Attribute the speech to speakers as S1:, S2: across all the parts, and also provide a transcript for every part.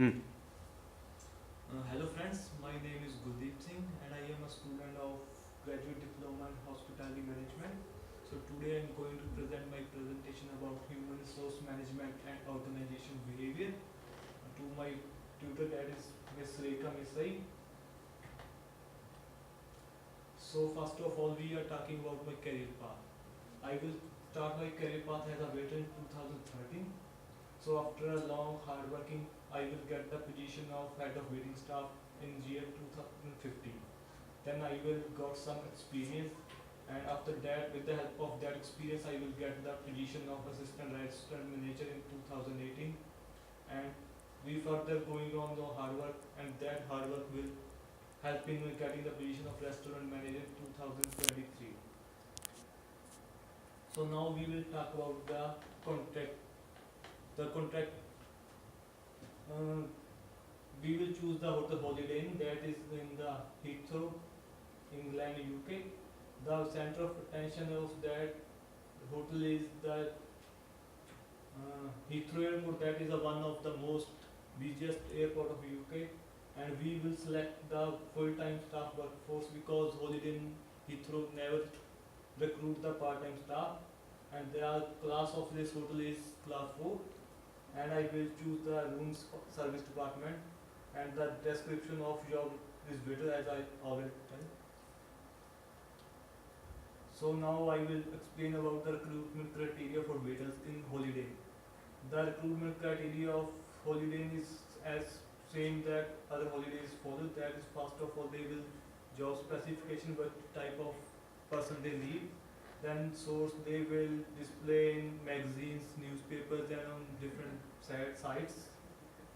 S1: Hello friends, my name is Guldeep Singh and I am a student of Graduate Diploma in Hospitality Management. So today I am going to present my presentation about human resource management and organization behavior to my tutor, that is Ms. Rekha Misai. So first of all we are talking about my career path. I will start my career path as a waiter in 2013. So after a long hard working, I will get the position of head of waiting staff in year 2015. Then I will got some experience, and after that with the help of that experience I will get the position of assistant restaurant manager in 2018, and we further going on the hard work, and that hard work will help in getting the position of restaurant manager in 2023. So now we will talk about the contract. The contract, uh, we will choose the hotel Holiday Inn, that is in the Heathrow, England, UK. The center of attention of that hotel is the Heathrow Airport. That is one of the most busiest airport of UK, and we will select the full-time staff workforce because Holiday Inn Heathrow never recruit the part-time staff, and the class of this hotel is class 4, and I will choose the rooms service department, and the description of job is better as I already tell. So now I will explain about the recruitment criteria for waiters in Holiday Inn. The recruitment criteria of Holiday Inn is as same that other holidays follow. That is, first of all they will job specification, what type of person they need. Then source they will display in magazines, newspapers, and on different sites.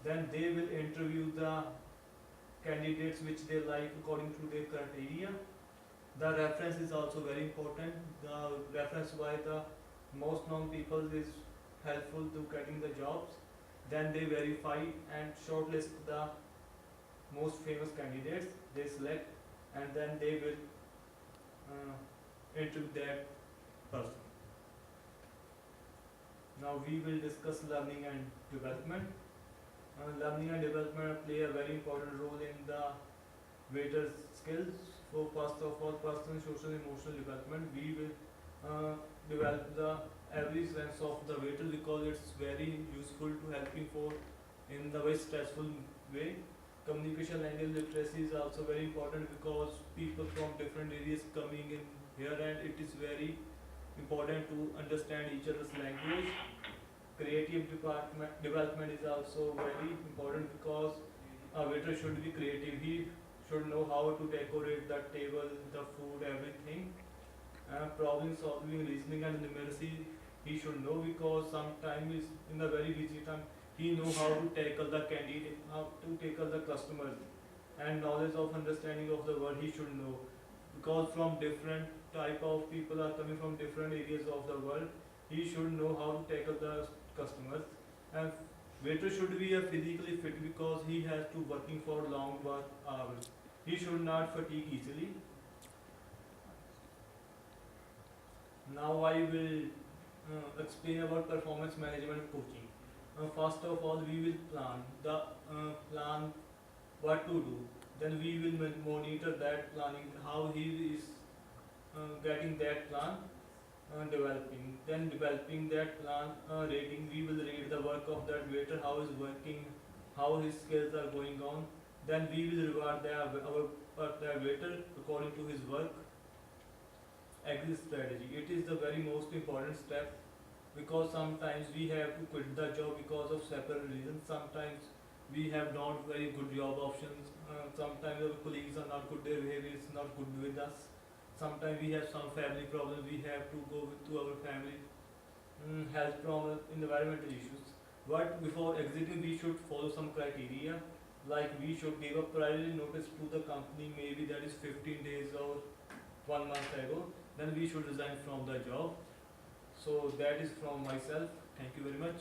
S1: Then they will interview the candidates which they like according to their criteria. The reference is also very important. The reference by the most known people is helpful to getting the jobs. Then they verify and shortlist the most famous candidates. They select, and then they will interview that person. Now we will discuss learning and development. Learning and development play a very important role in the waiter's skills. So first of all, personal, social, emotional development. We will develop the every sense of the waiter because it's very useful to helping for in the very stressful way. Communication language literacy is also very important because people from different areas coming in here, and it is very important to understand each other's language. Creative development is also very important because a waiter should be creative. He should know how to decorate the table, the food, everything. Problem solving, reasoning, and numeracy he should know because sometimes in the very busy time he know how to tackle the candidate, how to tackle the customers, and knowledge of understanding of the word he should know because from different type of people are coming from different areas of the world. He should know how to tackle the customers, and waiter should be a physically fit because he has to working for long work hours. He should not fatigue easily. Now I will explain about performance management coaching. First of all, we will plan what to do. Then we will monitor that planning, how he is getting that plan developing. Then developing that plan rating, we will rate the work of that waiter, how is working, how his skills are going on. Then we will reward our waiter according to his work. Exit strategy. It is the very most important step because sometimes we have to quit the job because of several reasons. Sometimes we have not very good job options. Sometimes our colleagues are not good, their behavior is not good with us. Sometimes we have some family problems, we have to go to our family, health problems, environmental issues. But before exiting, we should follow some criteria. Like we should give a priority notice to the company, maybe that is 15 days or 1 month ago. Then we should resign from the job. So that is from myself. Thank you very much.